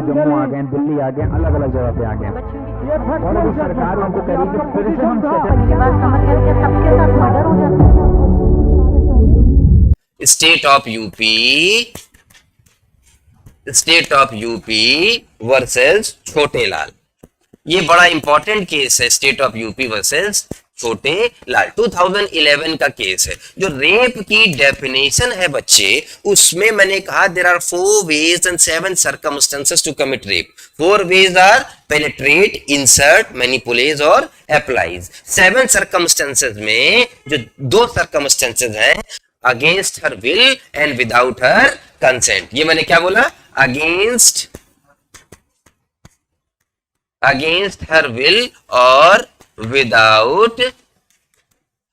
जम्मू आ गए, दिल्ली आ गए, अलग अलग जगह पे आ गए और अभी सरकार उनको कह रही है कि फिर से हम मेरी बात समझ गए कि सबके साथ मर्डर हो जाता है। State of UP versus Chhote लाल, ये बड़ा इंपॉर्टेंट केस है। State of UP versus Chhote लाल 2011 का केस है। जो रेप की डेफिनेशन है बच्चे, उसमें मैंने कहा there are 4 ways and 7 circumstances to commit rape. 4 ways are penetrate, insert, manipulate और अप्लाइज। 7 सर्कमस्टेंसेस में जो 2 सर्कमस्टेंसेस हैं, against her will and without her consent. ये मैंने क्या बोला? अगेंस्ट हर विल और विदाउट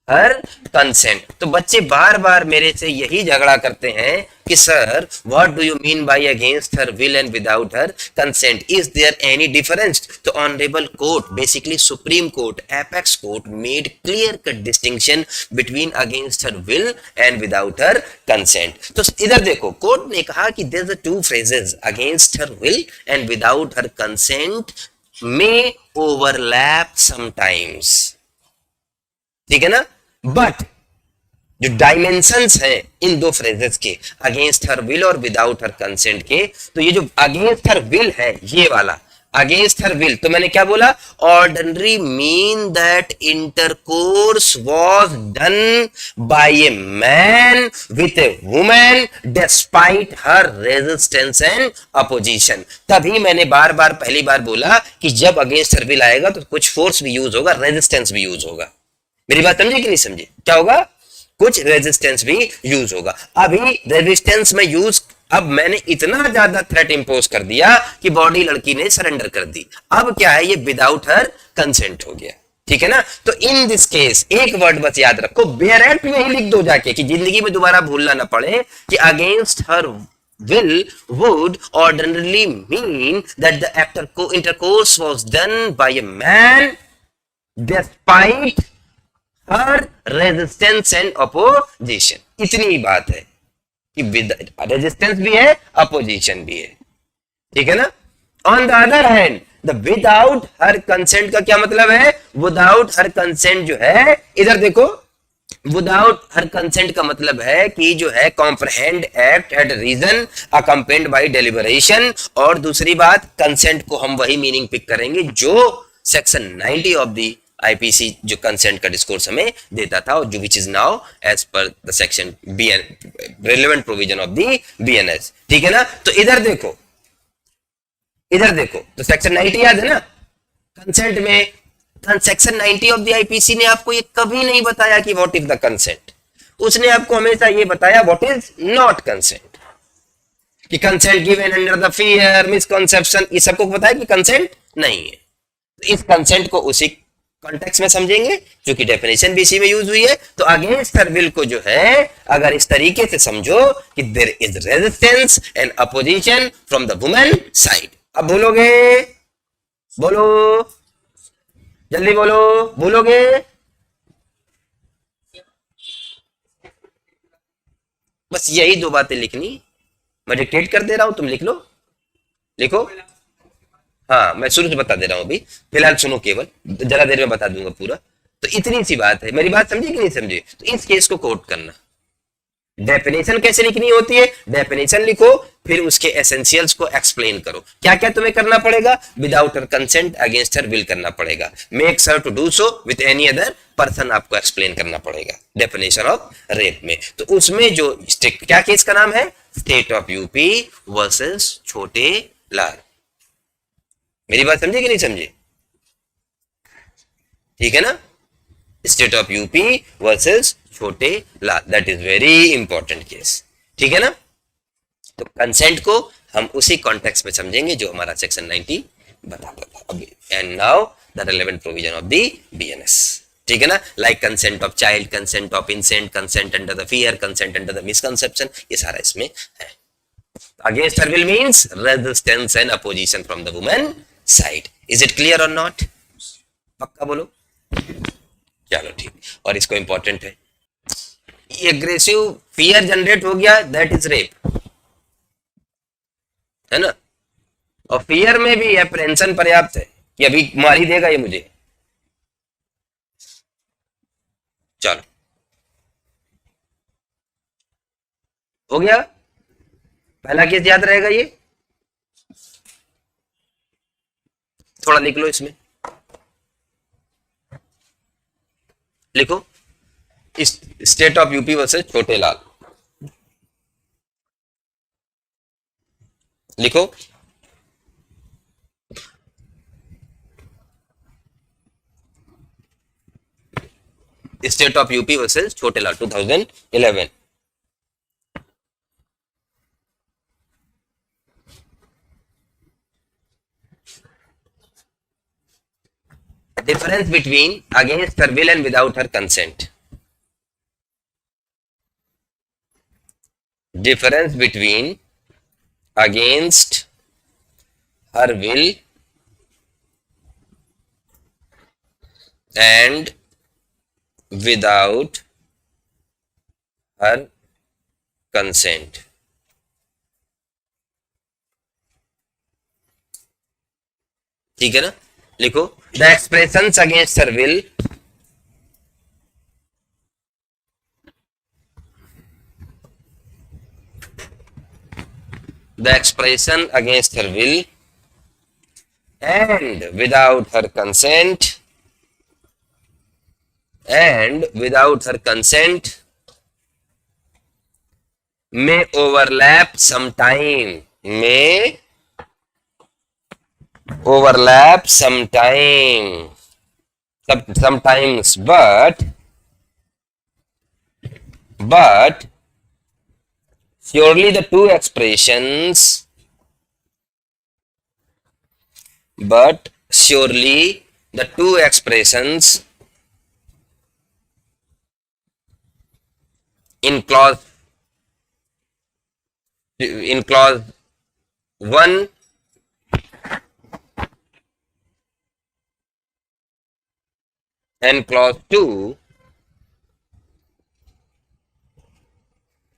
हर कंसेंट। तो बच्चे बार बार मेरे से यही झगड़ा करते हैं कि sir what do you mean by against her will and without her consent, is there any difference? तो honourable court, basically supreme court, apex court made clear cut distinction between against her will and without her consent. तो इधर देखो, court ने कहा कि there are 2 phrases, against her will and without her consent may overlap sometimes, ठीक है ना? But जो डायमेंशंस हैं इन 2 फ्रेजेस के, अगेंस्ट हर विल और विदाउट हर कंसेंट के, तो ये जो अगेंस्ट हर विल है, ये वाला अगेंस्ट हर विल, तो मैंने क्या बोला? Ordinary mean that intercourse was done by a man with a woman despite her resistance and opposition. तभी मैंने बार बार पहली बार बोला कि जब अगेंस्ट हर विल आएगा तो कुछ फोर्स भी यूज होगा, रेजिस्टेंस भी यूज होगा। मेरी बात समझे कि नहीं समझे? क्या होगा? कुछ रेजिस्टेंस भी यूज होगा। अभी रेजिस्टेंस में यूज, अब मैंने इतना ज्यादा थ्रेट इंपोज कर दिया कि बॉडी लड़की ने सरेंडर कर दी। अब क्या है? ये विदाउट हर कंसेंट हो गया, ठीक है ना? तो इन दिस केस एक वर्ड बस याद रखो, बेरेट में ही लिख दो जाके, कि जिंदगी में दोबारा भूलना ना पड़े, कि against her will would ordinarily mean that the intercourse was done by a man despite her resistance and opposition। इतनी ही बात है कि रेजिस्टेंस भी है, अपोजिशन भी है, ठीक है ना? On the other hand, the without her consent का क्या मतलब है? विदाउट हर कंसेंट जो है, इधर देखो, विदाउट हर कंसेंट का मतलब है कि जो है comprehend act at reason accompanied by deliberation. और दूसरी बात, कंसेंट को हम वही मीनिंग पिक करेंगे जो सेक्शन 90 ऑफ द आईपीसी जो कंसेंट का डिस्कोर्स हमें देता था, और जो which is now as per the section relevant provision of the BNS, ठीक है ना? तो इधर देखो, तो सेक्शन 90 याद है ना? कंसेंट में सेक्शन 90 ऑफ द आईपीसी ने आपको ये कभी नहीं बताया कि व्हाट इज द कंसेंट। उसने आपको हमेशा ये बताया व्हाट इज नॉट कंसेंट, कि consent given under the fear, misconception, ये सबको पता है कि कंसेंट नहीं है। तो इस कंसेंट को उसी कॉन्टेक्स्ट में समझेंगे, क्योंकि डेफिनेशन भी इसी में यूज हुई है। तो अगेंस्ट हर विल को जो है, अगर इस तरीके से समझो कि there is resistance and opposition from the women side. अब बोलोगे? बोलो, जल्दी बोलो, बोलोगे? बस यही 2 बातें लिखनी, मैं डिक्टेट कर दे रहा हूं, तुम लिख लो, लिखो। हाँ, मैं शुरू से बता दे रहा हूं, अभी फिलहाल सुनो, केवल जरा देर में बता दूंगा पूरा। तो इतनी सी बात है, मेरी बात समझे कि नहीं समझे? तो इस केस को कोट करना। डेफिनेशन कैसे लिखनी होती है? डेफिनेशन लिखो, फिर उसके एसेंशियल्स को एक्सप्लेन करो। क्या क्या तुम्हें करना पड़ेगा? Without her consent, against her will करना पड़ेगा, makes her to do so with any other person आपको एक्सप्लेन करना पड़ेगा डेफिनेशन ऑफ रेप में। तो उसमें जो क्या केस का नाम है? State of UP versus Chhote लाल। मेरी बात समझे कि नहीं समझे? ठीक है ना? State of UP versus Chhote Lal, that is very important case, ठीक है ना? तो कंसेंट को हम उसी कॉन्टेक्स्ट में समझेंगे जो हमारा सेक्शन 90 बताता था। And now the relevant provision of the BNS, ठीक है ना? Like consent of child, consent of insane, consent under the fear, consent under the misconception, ये सारा इसमें है। Against her will means resistance and opposition from the women side. Is it clear और not? पक्का बोलो। चलो ठीक, और इसको इंपॉर्टेंट है, एग्रेसिव फियर जनरेट हो गया, दैट इज रेप, है ना? और फियर में भी एप्रेंशन पर्याप्त है कि अभी मार ही देगा ये मुझे। चलो हो गया, पहला केस याद रहेगा ये। थोड़ा लिख लो इसमें, लिखो state of UP versus Chhote लाल, लिखो state of UP versus Chhote Lal 2011। Difference between against her will and without her consent. Difference between against her will and without her consent. ठीक है ना, लिखो the expressions against her will the expression against her will and without her consent may overlap sometime, sometimes, but surely the two expressions in clause 1 and clause 2,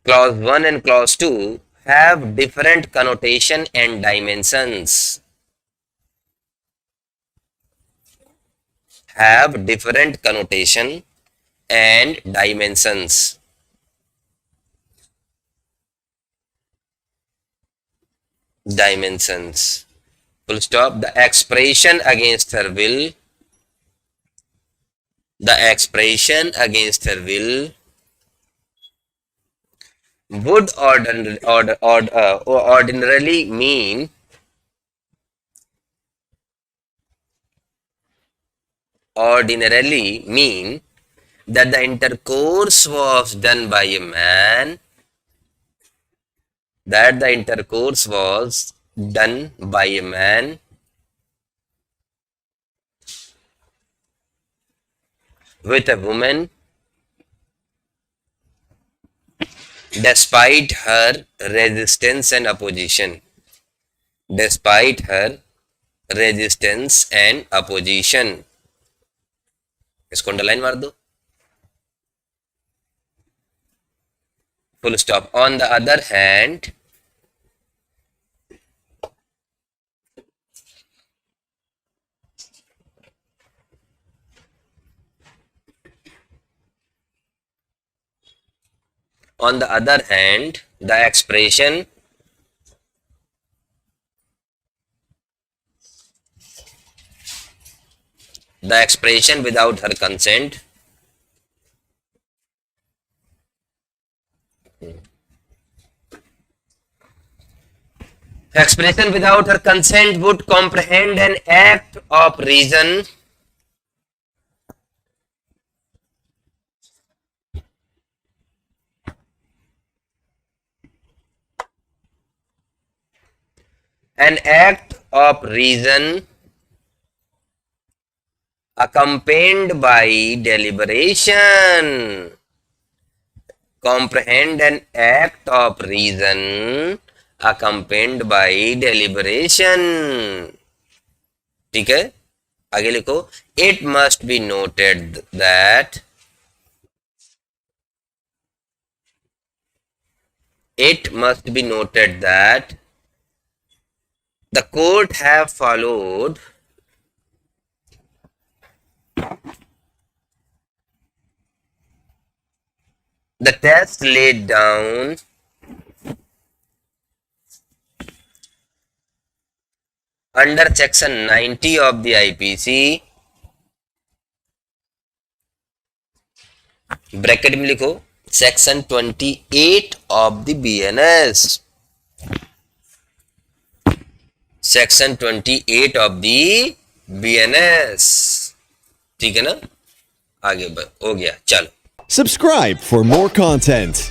clause 1 and clause 2 have different connotation and dimensions. Dimensions. Full stop. The expression against her will would ordinarily mean that the intercourse was done by a man, with a woman despite her resistance and opposition. इसको underline मार दो, full stop. On the other hand, the expression without her consent would comprehend an act of reason accompanied by deliberation. Comprehend an act of reason accompanied by deliberation. ठीक है, आगे लिखो. It must be noted that the court have followed the test laid down under section 90 of the IPC, bracket में लिखो section 28 of the BNS, section 28 of the BNS। ठीक है ना, आगे हो गया, चलो। Subscribe for more content.